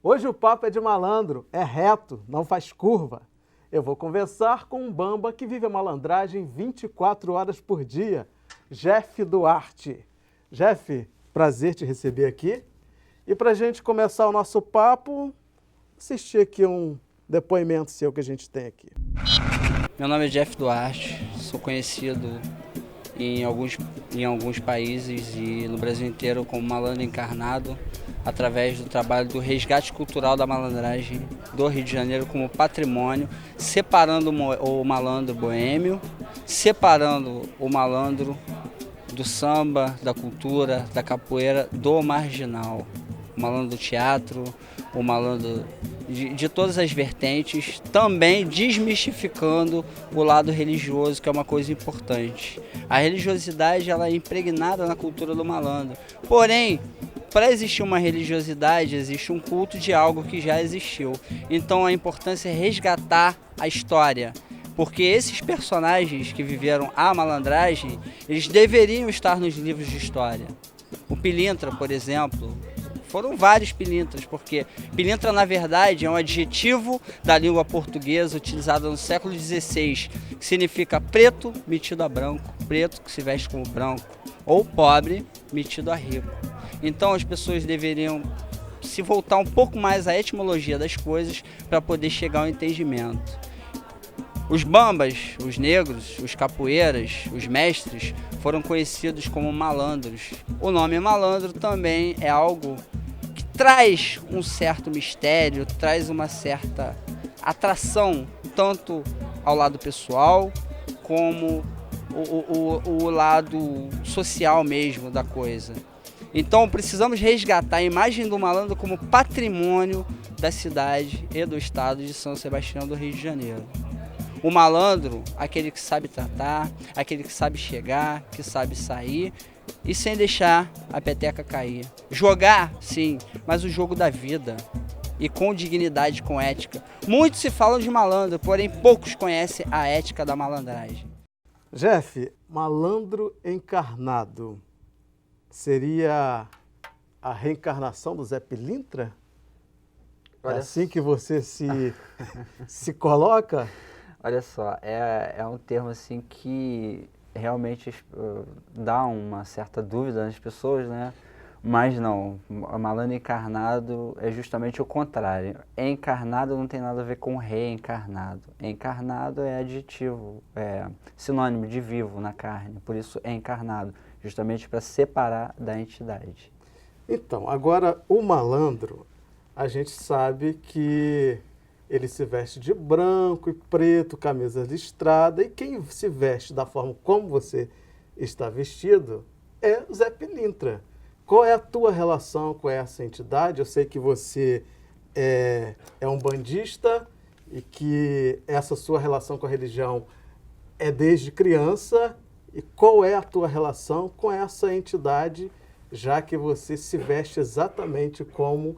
Hoje o papo é de malandro, é reto, não faz curva. Eu vou conversar com um bamba que vive a malandragem 24 horas por dia, Jeff Duarte. Jeff, prazer te receber aqui. E para a gente começar o nosso papo, assistir aqui um depoimento seu que a gente tem aqui. Meu nome é Jeff Duarte, sou conhecido em alguns países e no Brasil inteiro como malandro encarnado, através do trabalho do resgate cultural da malandragem do Rio de Janeiro como patrimônio, separando o malandro boêmio, separando o malandro do samba, da cultura, da capoeira, do marginal. O malandro do teatro, o malandro de todas as vertentes, também desmistificando o lado religioso, que é uma coisa importante. A religiosidade ela é impregnada na cultura do malandro, porém, para existir uma religiosidade, existe um culto de algo que já existiu. Então a importância é resgatar a história, porque esses personagens que viveram a malandragem, eles deveriam estar nos livros de história. O Pilintra, por exemplo, foram vários pilintras, porque pilintra, na verdade, é um adjetivo da língua portuguesa utilizado no século XVI, que significa preto metido a branco, preto que se veste como branco, ou pobre metido a rico. Então as pessoas deveriam se voltar um pouco mais à etimologia das coisas para poder chegar ao entendimento. Os bambas, os negros, os capoeiras, os mestres foram conhecidos como malandros. O nome malandro também é algo que traz um certo mistério, traz uma certa atração, tanto ao lado pessoal como o lado social mesmo da coisa. Então precisamos resgatar a imagem do malandro como patrimônio da cidade e do estado de São Sebastião do Rio de Janeiro. O malandro, aquele que sabe tratar, aquele que sabe chegar, que sabe sair e sem deixar a peteca cair. Jogar, sim, mas o jogo da vida e com dignidade, com ética. Muitos se falam de malandro, porém poucos conhecem a ética da malandragem. Jeff, malandro encarnado seria a reencarnação do Zé Pilintra? É assim que você se coloca? Olha só, é um termo assim que realmente dá uma certa dúvida nas pessoas, né? Mas não, malandro encarnado é justamente o contrário. Encarnado não tem nada a ver com reencarnado. Encarnado é adjetivo, é sinônimo de vivo na carne, por isso é encarnado, justamente para separar da entidade. Então, agora o malandro, a gente sabe que ele se veste de branco e preto, camisa listrada, e quem se veste da forma como você está vestido é o Zé Pilintra. Qual é a tua relação com essa entidade? Eu sei que você é um bandista e que essa sua relação com a religião é desde criança. E qual é a tua relação com essa entidade, já que você se veste exatamente como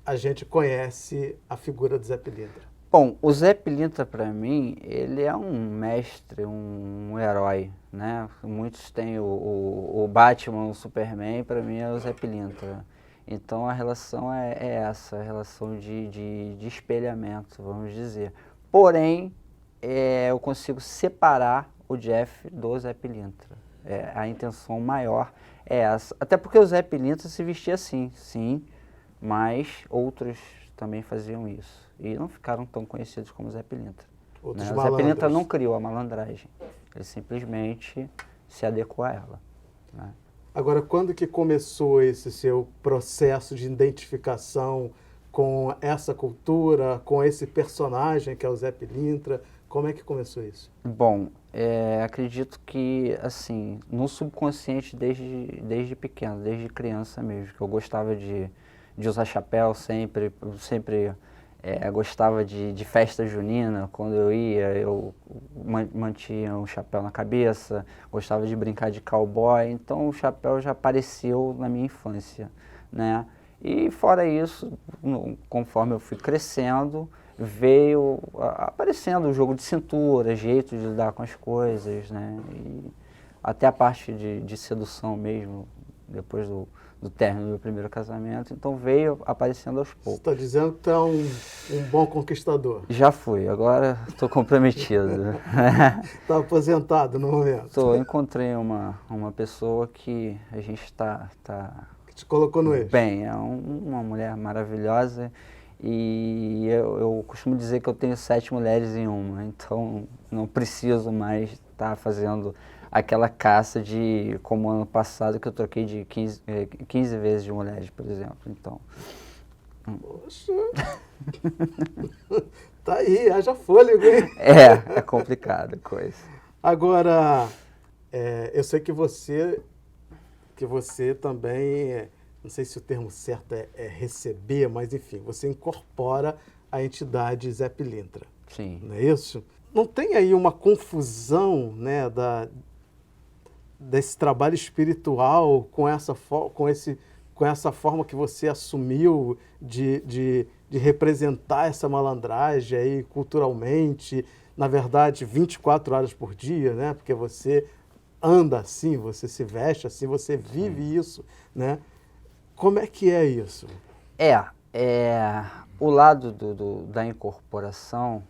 a gente conhece a figura do Zé Pilintra? Bom, o Zé Pilintra, para mim, ele é um mestre, um herói, né? Muitos têm o Batman, o Superman, para mim é o Zé Pilintra. Então a relação é essa, a relação de espelhamento, vamos dizer. Porém, eu consigo separar o Jeff do Zé Pilintra. A intenção maior é essa. Até porque o Zé Pilintra se vestia assim, sim, mas outros também faziam isso. E não ficaram tão conhecidos como o Zé Pilintra. Né? O Zé Pilintra não criou a malandragem, ele simplesmente se adequou a ela. Né? Agora, quando que começou esse seu processo de identificação com essa cultura, com esse personagem que é o Zé Pilintra? Como é que começou isso? Bom, acredito que, assim, no subconsciente desde pequeno, desde criança mesmo, que eu gostava de usar chapéu sempre Gostava de festa junina, quando eu ia, eu mantinha um chapéu na cabeça, gostava de brincar de cowboy, então o chapéu já apareceu na minha infância, né? E fora isso, conforme eu fui crescendo, veio aparecendo o jogo de cintura, jeito de lidar com as coisas, né? E até a parte de sedução mesmo, depois do término do meu primeiro casamento, então veio aparecendo aos poucos. Você está dizendo que tu é um bom conquistador. Já fui, agora estou comprometido. Está aposentado no momento. Encontrei uma pessoa que a gente está Que te colocou no eixo. bem, é uma mulher maravilhosa e eu costumo dizer que eu tenho 7 mulheres em uma, então não preciso mais estar fazendo aquela caça como ano passado, que eu troquei de 15 vezes de mulheres, por exemplo. Então. Poxa. Tá aí, haja fôlego, hein? É complicada a coisa. Agora, eu sei que você também, não sei se o termo certo é receber, mas enfim, você incorpora a entidade Zé Pilintra. Sim. Não é isso? Não tem aí uma confusão, né, desse trabalho espiritual com essa forma que você assumiu de representar essa malandragem aí culturalmente, na verdade, 24 horas por dia, né? Porque você anda assim, você se veste assim, você vive isso, né? Como é que é isso? O lado da incorporação,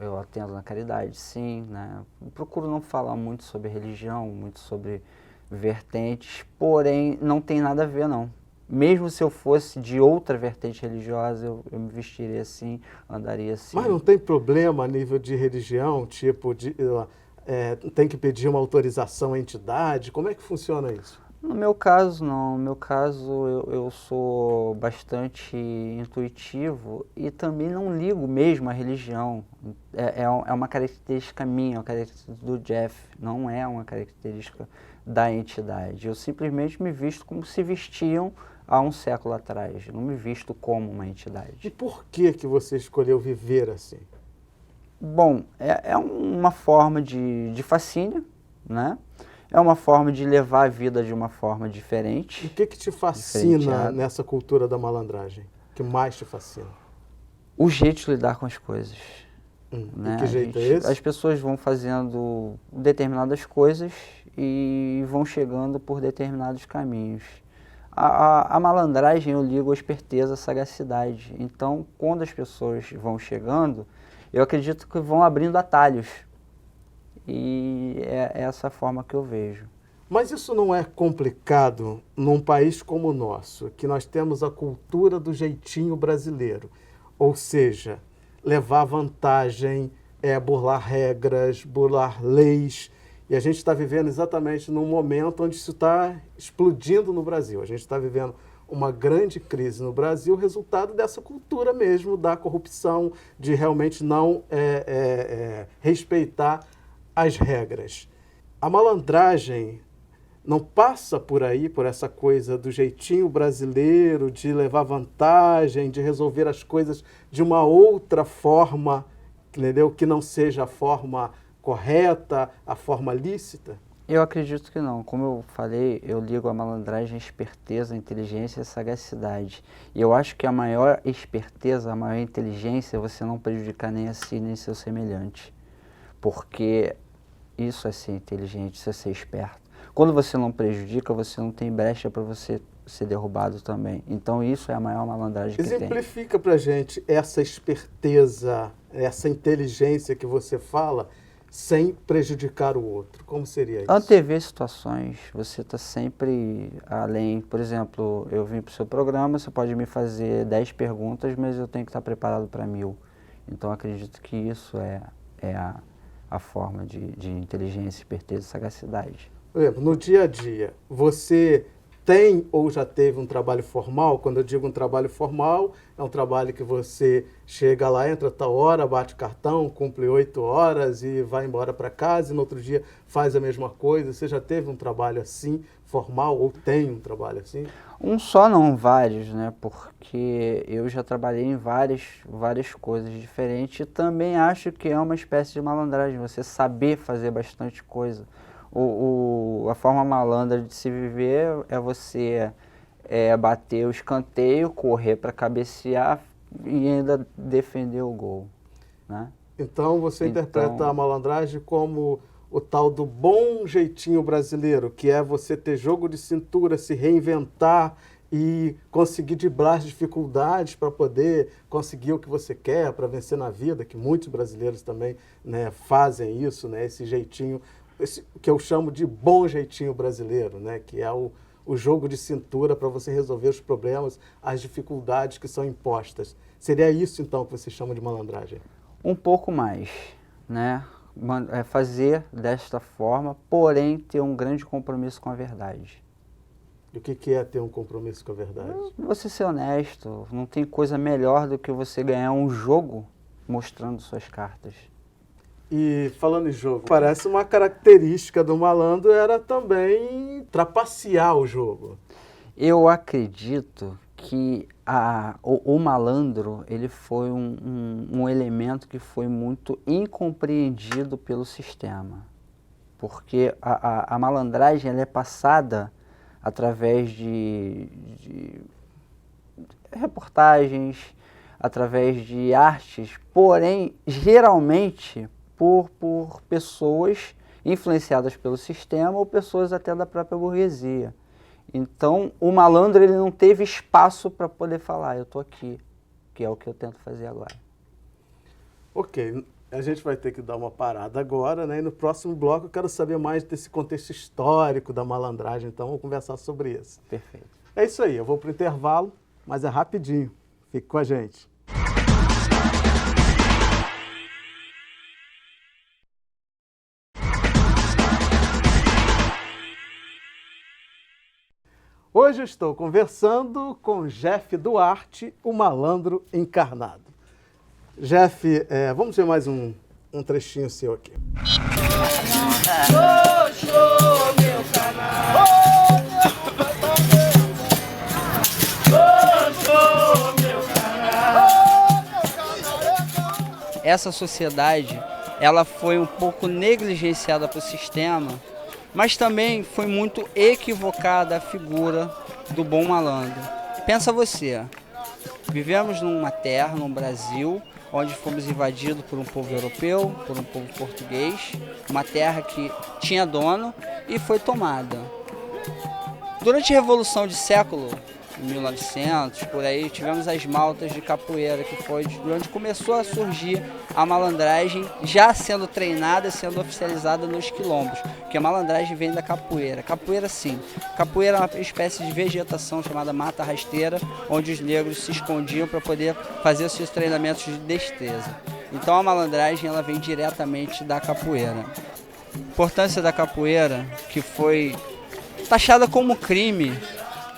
eu atendo na caridade, sim, né? Procuro não falar muito sobre religião, muito sobre vertentes, porém não tem nada a ver, não. Mesmo se eu fosse de outra vertente religiosa, eu me vestiria assim, andaria assim. Mas não tem problema a nível de religião, tipo, tem que pedir uma autorização à entidade? Como é que funciona isso? No meu caso, não. No meu caso, eu sou bastante intuitivo e também não ligo mesmo à religião. É uma característica minha, uma característica do Jeff, não é uma característica da entidade. Eu simplesmente me visto como se vestiam há um século atrás. Eu não me visto como uma entidade. E por que você escolheu viver assim? Bom, é uma forma de fascínio, né? É uma forma de levar a vida de uma forma diferente. E o que te fascina nessa cultura da malandragem? O que mais te fascina? O jeito de lidar com as coisas. Né? E que jeito é esse? As pessoas vão fazendo determinadas coisas e vão chegando por determinados caminhos. A malandragem eu ligo à esperteza, à sagacidade. Então, quando as pessoas vão chegando, eu acredito que vão abrindo atalhos. E é essa forma que eu vejo. Mas isso não é complicado num país como o nosso, que nós temos a cultura do jeitinho brasileiro. Ou seja, levar vantagem, burlar regras, burlar leis. E a gente está vivendo exatamente num momento onde isso está explodindo no Brasil. A gente está vivendo uma grande crise no Brasil, resultado dessa cultura mesmo, da corrupção, de realmente não respeitar as regras. A malandragem não passa por aí, por essa coisa do jeitinho brasileiro, de levar vantagem, de resolver as coisas de uma outra forma, entendeu? Que não seja a forma correta, a forma lícita? Eu acredito que não. Como eu falei, eu ligo a malandragem à esperteza, à inteligência e à sagacidade. E eu acho que a maior esperteza, a maior inteligência é você não prejudicar nem a si, nem seu semelhante. Porque isso é ser inteligente, isso é ser esperto. Quando você não prejudica, você não tem brecha para você ser derrubado também. Então isso é a maior malandragem que tem. Exemplifica pra gente essa esperteza, essa inteligência que você fala, sem prejudicar o outro. Como seria isso? Antever situações, você está sempre além. Por exemplo, eu vim para o seu programa, você pode me fazer 10 perguntas, mas eu tenho que estar preparado para 1000. Então acredito que isso é a forma de inteligência, esperteza e sagacidade. Por exemplo, no dia a dia, você tem ou já teve um trabalho formal? Quando eu digo um trabalho formal, é um trabalho que você chega lá, entra tal hora, bate cartão, cumpre 8 horas e vai embora para casa e no outro dia faz a mesma coisa. Você já teve um trabalho assim, formal, ou tem um trabalho assim? Um só não, vários, né? Porque eu já trabalhei em várias coisas diferentes e também acho que é uma espécie de malandragem, você saber fazer bastante coisa. A forma malandra de se viver é você bater o escanteio, correr para cabecear e ainda defender o gol, né? Então você interpreta a malandragem como o tal do bom jeitinho brasileiro, que é você ter jogo de cintura, se reinventar e conseguir driblar as dificuldades para poder conseguir o que você quer, para vencer na vida, que muitos brasileiros também, né, fazem isso, né, esse jeitinho, que eu chamo de bom jeitinho brasileiro, né, que é o jogo de cintura para você resolver os problemas, as dificuldades que são impostas. Seria isso, então, que você chama de malandragem? Um pouco mais, né? Fazer desta forma, porém ter um grande compromisso com a verdade. E o que é ter um compromisso com a verdade? Você ser honesto, não tem coisa melhor do que você ganhar um jogo mostrando suas cartas. E falando em jogo, parece uma característica do malandro era também trapacear o jogo. Eu acredito que o malandro ele foi um elemento que foi muito incompreendido pelo sistema. Porque a malandragem ela é passada através de reportagens, através de artes, porém, geralmente, por pessoas influenciadas pelo sistema ou pessoas até da própria burguesia. Então, o malandro ele não teve espaço para poder falar, eu estou aqui, que é o que eu tento fazer agora. Ok, a gente vai ter que dar uma parada agora, né? E no próximo bloco eu quero saber mais desse contexto histórico da malandragem, então vamos conversar sobre isso. Perfeito. É isso aí, eu vou para o intervalo, mas é rapidinho. Fique com a gente. Hoje eu estou conversando com Jeff Duarte, o malandro encarnado. Jeff, vamos ver mais um trechinho seu aqui. Show, meu canal! Essa sociedade, ela foi um pouco negligenciada pelo sistema, mas também foi muito equivocada a figura do bom malandro. Pensa você, vivemos numa terra, num Brasil, onde fomos invadidos por um povo europeu, por um povo português, uma terra que tinha dono e foi tomada. Durante a Revolução de século, em 1900, por aí, tivemos as maltas de capoeira, que foi de onde começou a surgir a malandragem, já sendo treinada, sendo oficializada nos quilombos, porque a malandragem vem da capoeira. Capoeira, sim. Capoeira é uma espécie de vegetação chamada mata rasteira, onde os negros se escondiam para poder fazer os seus treinamentos de destreza. Então a malandragem ela vem diretamente da capoeira. A importância da capoeira, que foi taxada como crime,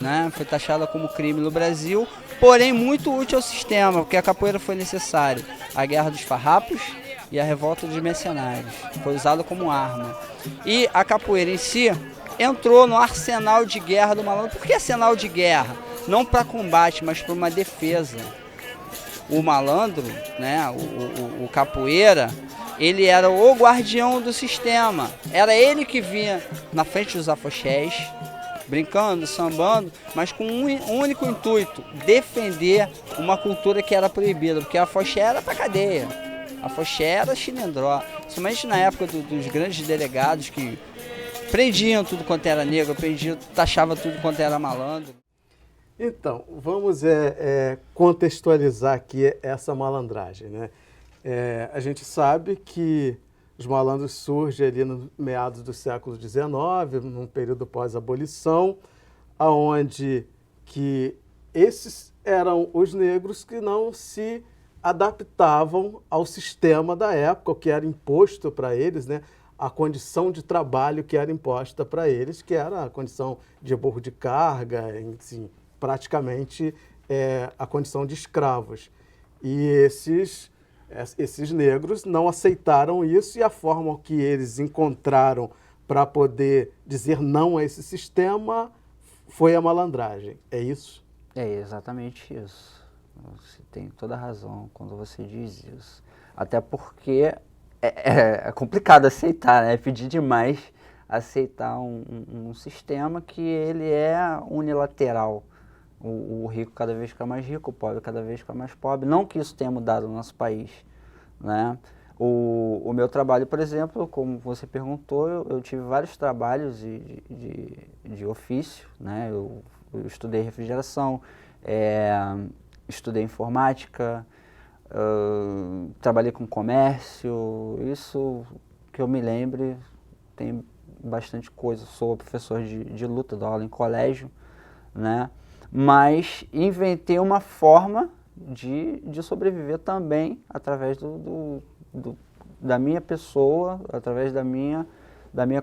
né? Foi taxada como crime no Brasil, porém muito útil ao sistema, porque a capoeira foi necessária. A Guerra dos Farrapos e a Revolta dos Mercenários. Foi usada como arma. E a capoeira em si entrou no arsenal de guerra do malandro. Por que arsenal de guerra? Não para combate, mas para uma defesa. O malandro, né? O capoeira, ele era o guardião do sistema. Era ele que vinha na frente dos afoxés, brincando, sambando, mas com um único intuito, defender uma cultura que era proibida, porque a afoxé era para cadeia, a afoxé era chinendró, somente na época dos grandes delegados que prendiam tudo quanto era negro, taxavam tudo quanto era malandro. Então, vamos contextualizar aqui essa malandragem, né? A gente sabe que os malandros surgem ali no meados do século XIX, num período pós-abolição, onde que esses eram os negros que não se adaptavam ao sistema da época, o que era imposto para eles, né? a condição de trabalho que era imposta para eles, que era a condição de burro de carga, assim, praticamente a condição de escravos. E esses negros não aceitaram isso, e a forma que eles encontraram para poder dizer não a esse sistema foi a malandragem. É isso? É exatamente isso. Você tem toda a razão quando você diz isso. Até porque é complicado aceitar, né? É pedir demais aceitar um sistema que ele é unilateral. O rico cada vez fica mais rico, o pobre cada vez fica mais pobre. Não que isso tenha mudado no nosso país, né? O meu trabalho, por exemplo, como você perguntou, eu tive vários trabalhos de ofício, né? Eu estudei refrigeração, estudei informática, trabalhei com comércio, isso que eu me lembre, tem bastante coisa. Sou professor de luta, dou aula em colégio, né? Mas inventei uma forma de sobreviver também através da minha pessoa, através da minha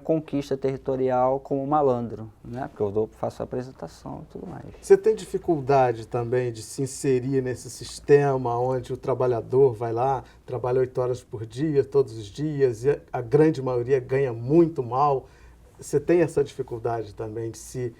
conquista territorial como malandro, né? Porque eu faço a apresentação e tudo mais. Você tem dificuldade também de se inserir nesse sistema onde o trabalhador vai lá, trabalha 8 horas por dia, todos os dias, e a grande maioria ganha muito mal? Você tem essa dificuldade também de se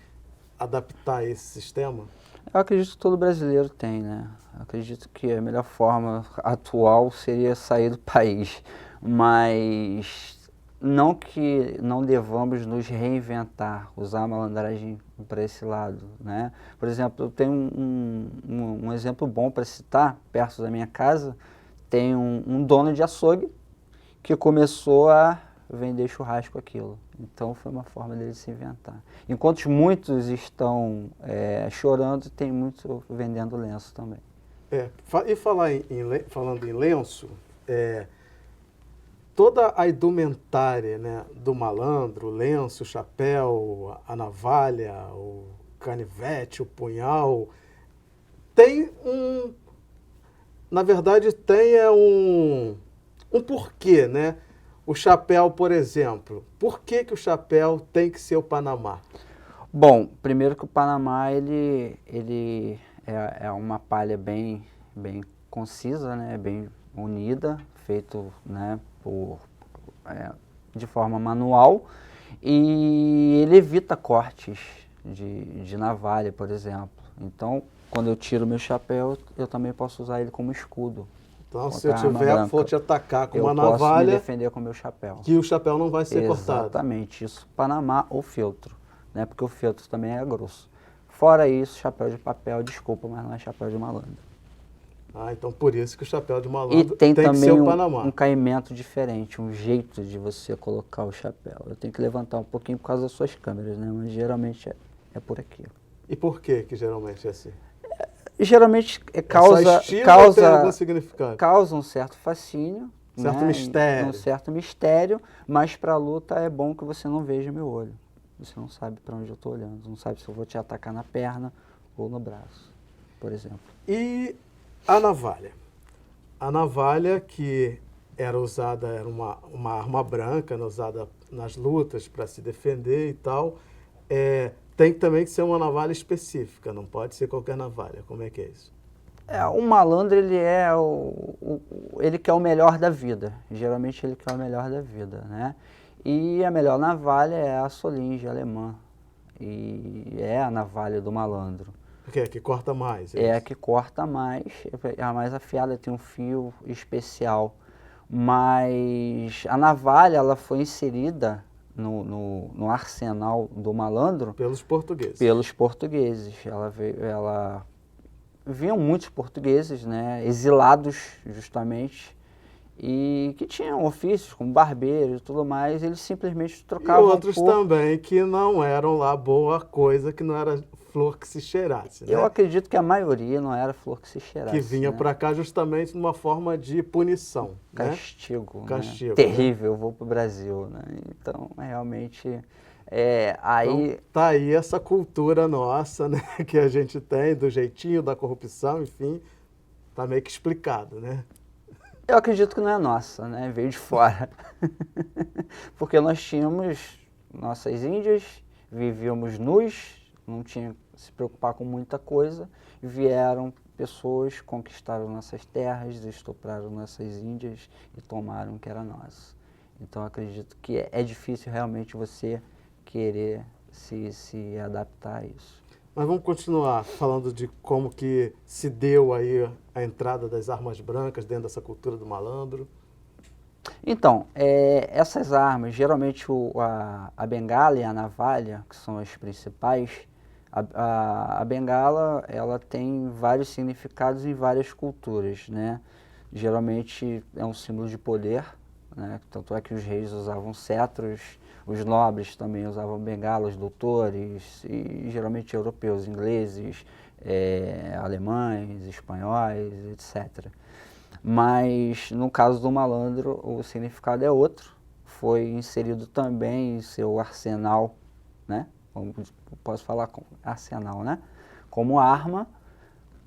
adaptar a esse sistema? Eu acredito que todo brasileiro tem, né? Eu acredito que a melhor forma atual seria sair do país, mas não que não devamos nos reinventar, usar a malandragem para esse lado, né? Por exemplo, eu tenho um exemplo bom para citar, perto da minha casa, tem um dono de açougue que começou a vender churrasco aquilo. Então foi uma forma dele se inventar. Enquanto muitos estão chorando, tem muitos vendendo lenço também. E falando em lenço, toda a indumentária, né, do malandro, o lenço, o chapéu, a navalha, o canivete, o punhal, tem na verdade tem um porquê, né? O chapéu, por exemplo, por que o chapéu tem que ser o Panamá? Bom, primeiro que o Panamá ele é uma palha bem concisa, né, bem unida, feito, né, de forma manual, e ele evita cortes de navalha, por exemplo. Então, quando eu tiro meu chapéu, eu também posso usar ele como escudo. Então, se eu for te atacar com uma navalha, eu posso me defender com o meu chapéu. Que o chapéu não vai ser cortado. Exatamente, isso. Panamá ou feltro, né? Porque o feltro também é grosso. Fora isso, chapéu de papel, desculpa, mas não é chapéu de malandro. Então por isso que o chapéu de malandro tem que também ser o Panamá. um caimento diferente, um jeito de você colocar o chapéu. Eu tenho que levantar um pouquinho por causa das suas câmeras, né? Mas geralmente é por aqui. E por que geralmente é assim? Geralmente causa algum significado? Causa um certo fascínio, certo, né? mistério. Um certo mistério, mas para a luta é bom que você não veja meu olho. Você não sabe para onde eu estou olhando, não sabe se eu vou te atacar na perna ou no braço, por exemplo. E a navalha? A navalha que era usada, era uma arma branca, né, usada nas lutas para se defender e tal, tem também que ser uma navalha específica, não pode ser qualquer navalha. Como é que é isso? O malandro, ele quer o melhor da vida. Geralmente ele quer o melhor da vida, né? E a melhor navalha é a Solinge alemã. E é a navalha do malandro. Porque é a que corta mais. É a que corta mais, é a mais afiada, tem um fio especial. Mas a navalha, ela foi inserida no arsenal do malandro pelos portugueses. Pelos portugueses. Vinham muitos portugueses, né, exilados justamente, e que tinham ofícios como barbeiro e tudo mais, eles simplesmente trocavam. E outros também que não eram lá boa coisa, que não era flor que se cheirasse, né? Eu acredito que a maioria não era flor que se cheirasse. Que vinha, né, para cá justamente numa forma de punição. Castigo. Né? Castigo. Né? Terrível, eu vou para o Brasil. Né? Então, realmente, aí... Então, tá aí essa cultura nossa, né, que a gente tem, do jeitinho, da corrupção, enfim, tá meio que explicado, né? Eu acredito que não é nossa, né? Veio de fora. Porque nós tínhamos nossas índias, vivíamos nus, não tinha que se preocupar com muita coisa, e vieram pessoas, conquistaram nossas terras, estupraram nossas índias e tomaram o que era nosso. Então, eu acredito que é difícil realmente você querer se adaptar a isso. Mas vamos continuar falando de como que se deu aí a entrada das armas brancas dentro dessa cultura do malandro. Então, essas armas, geralmente a bengala e a navalha, que são as principais, a bengala ela tem vários significados em várias culturas, né? Geralmente é um símbolo de poder, né? Tanto é que os reis usavam cetros, os nobres também usavam bengalas, doutores, e geralmente europeus, ingleses, alemães, espanhóis, etc. Mas no caso do malandro o significado é outro, foi inserido também em seu arsenal, né? Posso falar com arsenal, né? Como arma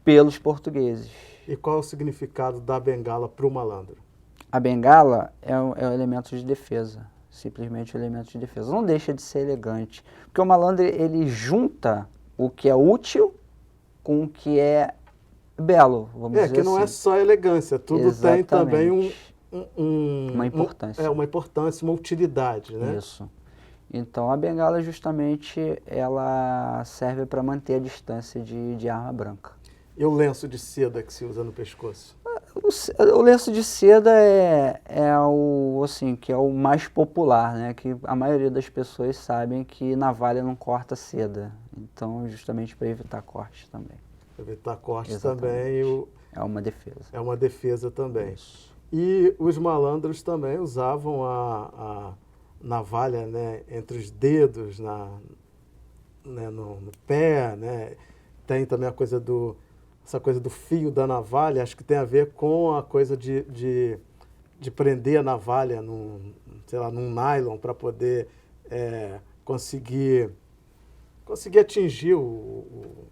pelos portugueses. E qual é o significado da bengala para o malandro? A bengala é um elemento de defesa, simplesmente um elemento de defesa. Não deixa de ser elegante, porque o malandro ele junta o que é útil com o que é belo, vamos dizer assim. Que não é só elegância, tudo Exatamente. tem também uma importância. uma importância, uma utilidade, né? Isso. Então a bengala justamente ela serve para manter a distância de arma branca. E o lenço de seda que se usa no pescoço? O lenço de seda é o assim, que é o mais popular, né? Que a maioria das pessoas sabem que navalha não corta seda. Então, justamente para evitar corte também. Evitar cortes Exatamente. também. É uma defesa. É uma defesa também. Isso. E os malandros também usavam a navalha, né, entre os dedos, né, no pé, né? Tem também essa coisa do fio da navalha, acho que tem a ver com a coisa de prender a navalha num nylon para poder conseguir atingir o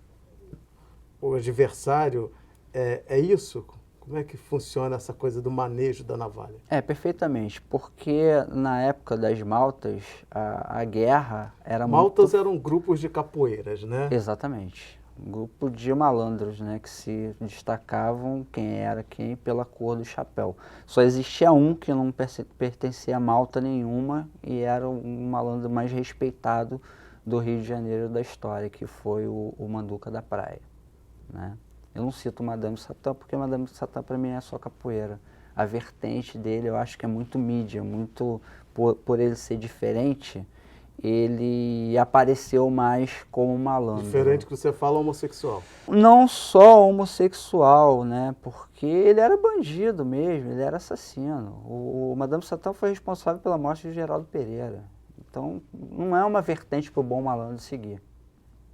adversário. É isso? Como é que funciona essa coisa do manejo da navalha? Perfeitamente, porque na época das maltas, a guerra era Maltas eram grupos de capoeiras, né? Exatamente. Um grupo de malandros, né, que se destacavam quem era quem pela cor do chapéu. Só existia um que não pertencia a malta nenhuma e era um malandro mais respeitado do Rio de Janeiro da história, que foi o Manduca da Praia, né? Eu não cito Madame Satã porque Madame Satã para mim é só capoeira. A vertente dele eu acho que é muito mídia, muito por ele ser diferente, ele apareceu mais como malandro. Diferente que você fala homossexual. Não só homossexual, né? Porque ele era bandido mesmo, ele era assassino. O Madame Satã foi responsável pela morte de Geraldo Pereira. Então, não é uma vertente para o bom malandro seguir.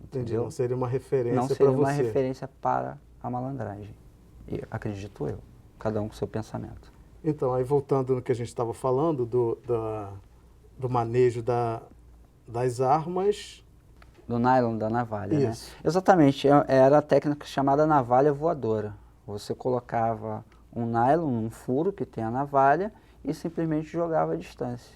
Entendi, Entendeu? não seria uma referência para você. Não seria uma referência para a malandragem. E acredito eu, cada um com seu pensamento. Então, aí voltando no que a gente estava falando, do manejo das armas. Do nylon, da navalha, Isso. né? Exatamente, era a técnica chamada navalha voadora. Você colocava um nylon num furo que tem a navalha e simplesmente jogava à distância.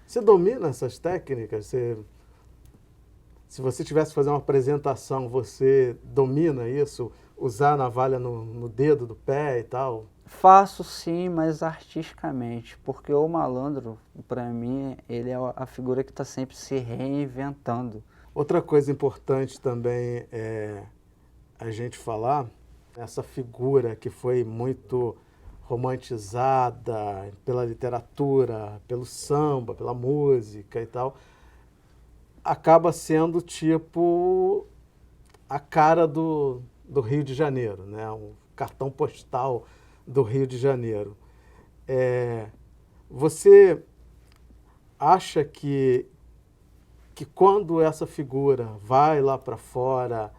Você domina essas técnicas? Se você tivesse que fazer uma apresentação, você domina isso? Usar a navalha no dedo do pé e tal? Faço sim, mas artisticamente, porque o malandro, para mim, ele é a figura que está sempre se reinventando. Outra coisa importante também é a gente falar, essa figura que foi muito romantizada pela literatura, pelo samba, pela música e tal, acaba sendo tipo a cara do Rio de Janeiro, né? Um cartão postal do Rio de Janeiro. Você acha que quando essa figura vai lá para fora,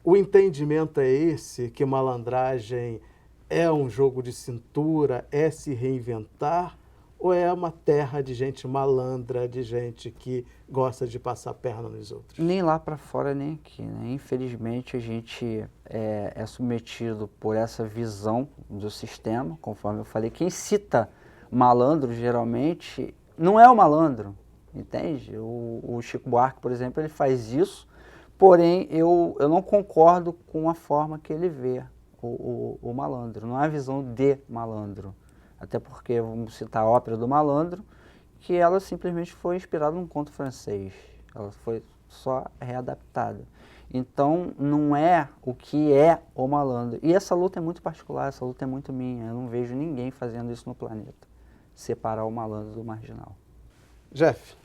o entendimento é esse, que malandragem é um jogo de cintura, é se reinventar, ou é uma terra de gente malandra, de gente que gosta de passar perna nos outros? Nem lá para fora, nem aqui, né? Infelizmente, a gente é submetido por essa visão do sistema, conforme eu falei. Quem cita malandro, geralmente, não é o malandro, entende? O Chico Buarque, por exemplo, ele faz isso, porém, eu não concordo com a forma que ele vê o malandro. Não é a visão de malandro. Até porque, vamos citar a Ópera do Malandro, que ela simplesmente foi inspirada num conto francês. Ela foi só readaptada. Então, não é o que é o malandro. E essa luta é muito particular, essa luta é muito minha. Eu não vejo ninguém fazendo isso no planeta. Separar o malandro do marginal. Jeff,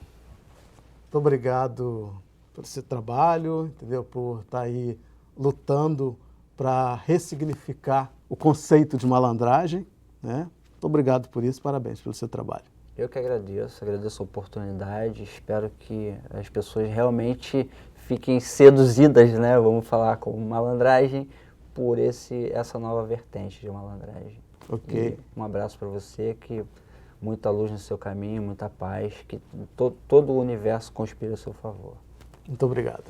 muito obrigado por esse trabalho, entendeu? Por estar aí lutando para ressignificar o conceito de malandragem, né? Muito obrigado por isso, parabéns pelo seu trabalho. Eu que agradeço a oportunidade, espero que as pessoas realmente fiquem seduzidas, né, vamos falar com malandragem, por essa nova vertente de malandragem. Ok. E um abraço para você, que muita luz no seu caminho, muita paz, que todo o universo conspira a seu favor. Muito obrigado.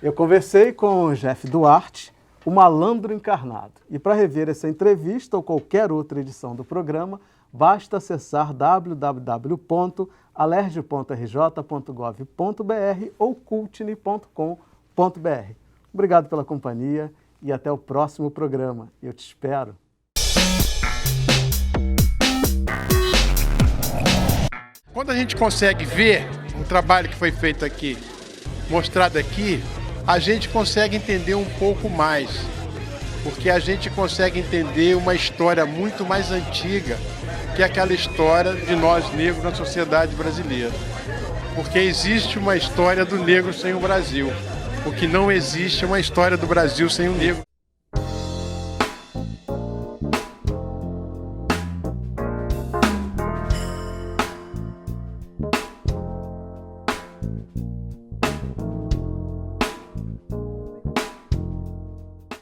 Eu conversei com o Jeff Duarte, o malandro encarnado. E para rever essa entrevista ou qualquer outra edição do programa, basta acessar www.alerj.rj.gov.br ou cultine.com.br. Obrigado pela companhia e até o próximo programa. Eu te espero. Quando a gente consegue ver o trabalho que foi feito aqui, mostrado aqui, a gente consegue entender um pouco mais, porque a gente consegue entender uma história muito mais antiga que aquela história de nós negros na sociedade brasileira. Porque existe uma história do negro sem o Brasil, porque não existe uma história do Brasil sem o negro.